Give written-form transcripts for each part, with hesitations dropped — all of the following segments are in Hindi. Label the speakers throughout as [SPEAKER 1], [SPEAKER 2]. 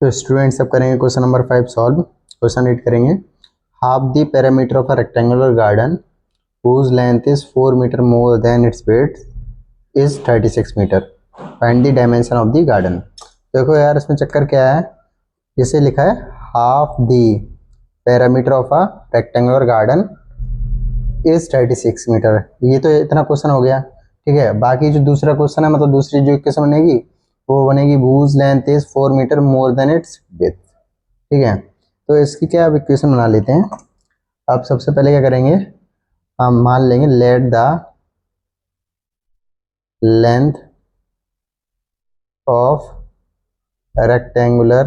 [SPEAKER 1] तो स्टूडेंट्स अब करेंगे question number 5 solve. Question read करेंगे। Half the parameter of a rectangular garden whose length is 4 meter more than its width is 36 meter. Find the dimension of the garden. देखो यार इसमें चक्कर क्या है, जैसे लिखा है half the parameter of a rectangular garden is 36 metre. ये तो इतना क्वेश्चन हो गया, ठीक है। बाकी जो दूसरा क्वेश्चन है, मतलब दूसरी जो इक्वेशन बनेगी वो बनेगी whose length is 4 meter more than its width, ठीक है। तो इसकी क्या अब इक्वेशन बना लेते हैं। अब सबसे पहले क्या करेंगे, हम मान लेंगे let the length of rectangular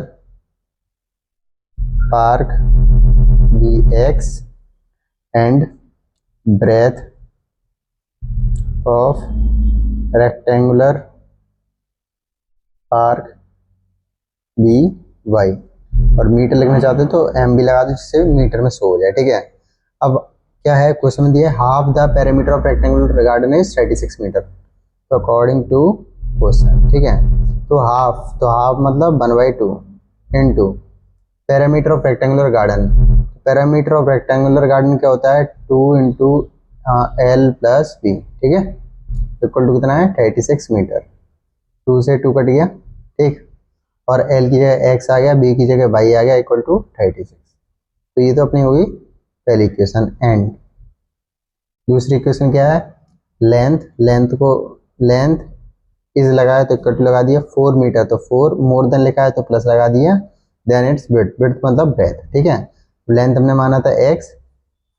[SPEAKER 1] park be x and breadth of rectangular park be y. और मीटर लिखना चाहते हो तो एम भी लगा दो, जिससे मीटर में शो हो जाए, ठीक है। अब क्या है, क्वेश्चन में दिया है half the parameter of rectangular garden is 36 metre. तो अकॉर्डिंग टू क्वेश्चन, ठीक है। तो हाफ मतलब 1/2 into perimeter of rectangular garden. Perimeter of rectangular garden क्या होता है, 2 इंटू एल प्लस बी, ठीक है। इक्वल टू कितना है, 36 मीटर। 2 से 2 कट गया, ठीक। और एल की जगह एक्स आ गया, बी की जगह वाई आ गया, इक्वल टू 36। तो ये तो अपनी होगी पहली इक्वेशन। एंड दूसरी इक्वेशन क्या है, लेंथ इज लगाया तो इक्वल टू लगा दिया 4 मीटर, तो 4 मोर देन लिखा है तो प्लस लगा दिया, देन इट्स विड्थ मतलब ब्रेथ, ठीक है। लेंथ हमने माना था एक्स,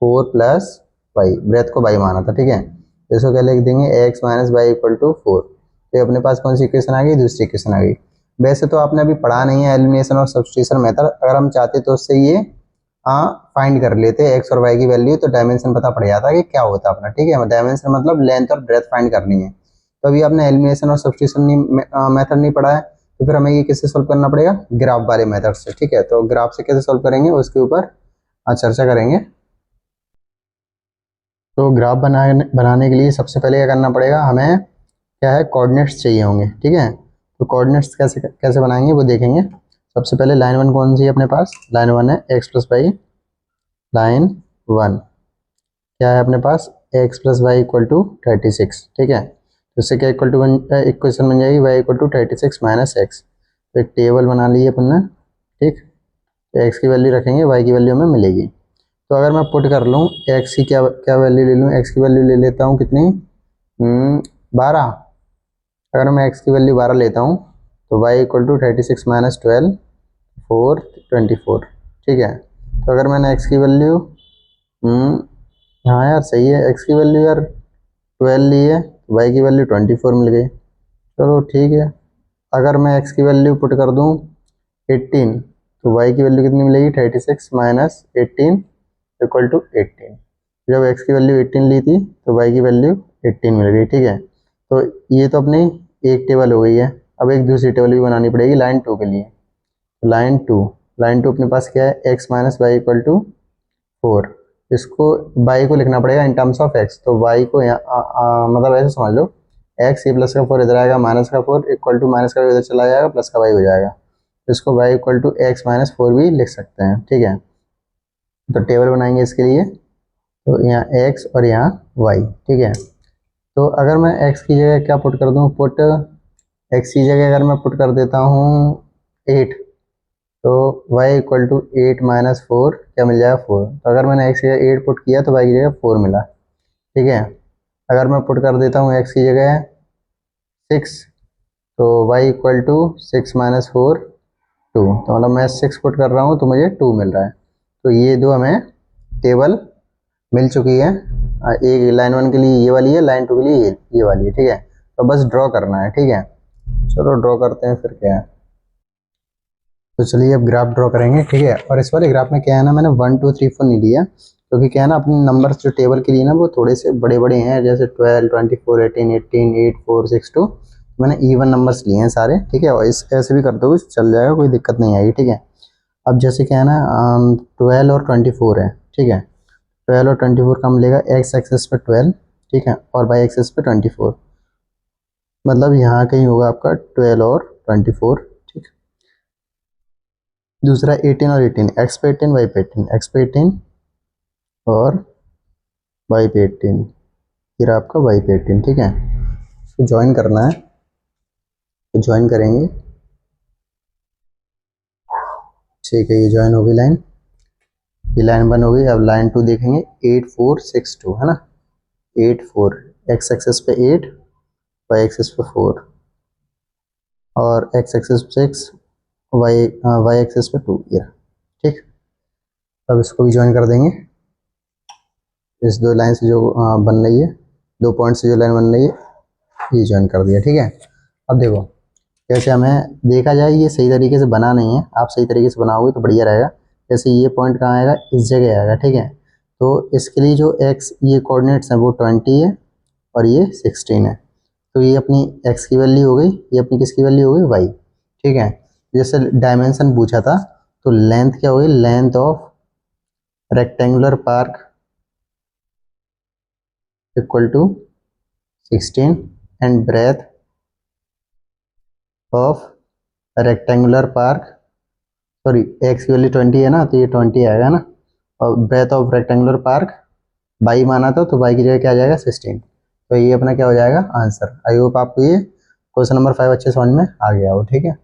[SPEAKER 1] 4 प्लस वाई, ब्रेथ को वाई माना था, ठीक है। तो इसको क्या लिख देंगे, x minus y equal to 4। तो अपने पास कौन सी इक्वेशन आ गई, दूसरी इक्वेशन आ गई। वैसे तो आपने अभी पढ़ा नहीं है एलिमिनेशन और सब्स्टिट्यूशन मेथड, अगर हम चाहते तो उससे ये फाइंड कर लेते एक्स और वाई की वैल्यू, तो डायमेंशन पता पड़ जाता कि क्या होता अपना, ठीक है। डायमेंशन मतलब लेंथ और ब्रेथ फाइंड करनी है। तो अभी आपने एलिमिनेशन और सब्स्टिट्यूशन मेथड नहीं पढ़ा है, तो फिर हमें ये किससे सॉल्व करना पड़ेगा, ग्राफ वाले मेथड से, ठीक है। तो ग्राफ से कैसे सॉल्व करेंगे उसके ऊपर चर्चा करेंगे। तो ग्राफ बनाने के लिए सबसे पहले क्या करना पड़ेगा, हमें क्या है, कोऑर्डिनेट्स चाहिए होंगे, ठीक है। तो कोऑर्डिनेट्स कैसे कैसे बनाएंगे वो देखेंगे। सबसे पहले लाइन 1 कौन सी है अपने पास, लाइन 1 है एक्स प्लस वाई। लाइन 1 क्या है अपने पास, X plus Y equal to 36, ठीक है। तो इससे क्या इक्वल टू इक्वेशन बन जाएगी, y equal to 36 minus x. तो एक टेबल बना ली अपन ने, ठीक। तो एक्स की वैल्यू रखेंगे, वाई की वैल्यू हमें मिलेगी। तो अगर मैं पुट कर लूँ एक्स की क्या क्या वैल्यू ले लूँ, एक्स की वैल्यू ले लेता हूँ कितनी, 12। अगर मैं एक्स की वैल्यू 12 लेता हूँ तो वाई इक्वल टू 36 माइनस 12, 4 24, ठीक है। तो अगर मैंने एक्स की वैल्यू, हाँ यार सही है, एक्स की वैल्यू यार 12 ली है, वाई की वैल्यू 24 मिल गई, चलो ठीक है। अगर मैं एक्स की वैल्यू पुट कर दूँ 18, तो वाई की वैल्यू कितनी मिलेगी, 36 माइनस 18 इक्वल टू 18। जब एक्स की वैल्यू 18 ली थी तो वाई की वैल्यू 18 मिल गई, ठीक है। तो ये तो अपनी एक टेबल हो गई है। अब एक दूसरी टेबल भी बनानी पड़ेगी लाइन 2 के लिए। लाइन टू अपने पास क्या है, x minus y equal to 4। इसको वाई को लिखना पड़ेगा इन टर्म्स ऑफ एक्स, तो वाई को यहाँ मतलब ऐसे समझ लो, एक्स ये प्लस का 4 इधर आएगा, माइनस का 4 इक्वल टू माइनस का इधर चला जाएगा, प्लस का वाई हो जाएगा। तो इसको y equal to x minus 4 भी लिख सकते हैं, ठीक है। तो टेबल बनाएंगे इसके लिए, तो यहाँ x और यहाँ y, ठीक है। तो अगर मैं x की जगह क्या पुट कर दूँ, x की जगह अगर मैं पुट कर देता हूँ 8, तो y इक्वल टू 8 माइनस 4 क्या मिल जाएगा, 4। तो अगर मैंने x की जगह 8 पुट किया तो y की जगह 4 मिला, ठीक है। अगर मैं पुट कर देता हूँ x की जगह 6, तो y इक्वल टू 6 माइनस 4 2। तो मतलब मैं 6 पुट कर रहा हूँ तो मुझे 2 मिल रहा है। तो ये दो हमें टेबल मिल चुकी है। एक लाइन 1 के लिए ये वाली है, लाइन 2 के लिए ये वाली है, ठीक है। तो बस ड्रॉ करना है, ठीक है। चलो ड्रॉ करते हैं फिर क्या है। तो चलिए अब ग्राफ ड्रॉ करेंगे, ठीक है। और इस वाले ग्राफ में क्या है ना, मैंने 1 2 3 4 नहीं लिया, क्योंकि क्या है ना, अपने नंबर्स जो टेबल के लिए ना वो थोड़े से बड़े बड़े हैं, जैसे 12 24 18 18 8 4 6 2। मैंने इवन नंबर्स लिए हैं सारे, ठीक है। और इस ऐसे भी कर दो चल जाएगा, कोई दिक्कत नहीं आएगी, ठीक है। अब जैसे क्या है ना, 12 और 24 है, ठीक है। 12 और 24 का मिलेगा एक्स एक्सेस पे 12, ठीक है, और वाई एक्सेस पे 24। मतलब यहाँ कहीं होगा आपका 12 और 24, ठीक। दूसरा 18 और 18, एक्स पे 18 वाई पे 18, एक्स पे 18 और वाई पे 18, फिर आपका वाई पे 18, ठीक है। इसको ज्वाइन करना है तो ज्वाइन करेंगे, ठीक है, ये ज्वाइन हो गई लाइन, ये लाइन 1 हो गई। अब लाइन 2 देखेंगे, 8 4 6 2 है ना, 8 4, एक्स एक्सेस पे 8, वाई एक्सेस पे 4 और एक्स एक्सेस पे 6, वाई वाई एक्सेस पे 2, ये ठीक। अब इसको भी ज्वाइन कर देंगे, इस दो लाइन से जो बन रही है, 2 पॉइंट से जो लाइन बन रही है, ये ज्वाइन कर दिया, ठीक है। अब देखो जैसे हमें देखा जाए ये सही तरीके से बना नहीं है, आप सही तरीके से बनाओगे तो बढ़िया रहेगा। जैसे ये पॉइंट कहाँ आएगा, इस जगह आएगा, ठीक है। तो इसके लिए जो एक्स ये कोऑर्डिनेट्स हैं वो 20 है और ये 16 है, तो ये अपनी एक्स की वैल्यू हो गई, ये अपनी किसकी वैल्यू हो गई, वाई, ठीक है। जैसे डायमेंशन पूछा था तो लेंथ क्या होगी, length of rectangular park equal to 16 and breadth of rectangular park, sorry x की वैल्यू 20 है ना, तो ये 20 आएगा ना, और breadth of rectangular park y माना था तो बाई की जगह क्या आ जाएगा 16, तो ये अपना क्या हो जाएगा आंसर। आई होप आपको ये क्वेश्चन नंबर 5 अच्छे समझ में आ गया हो, ठीक है।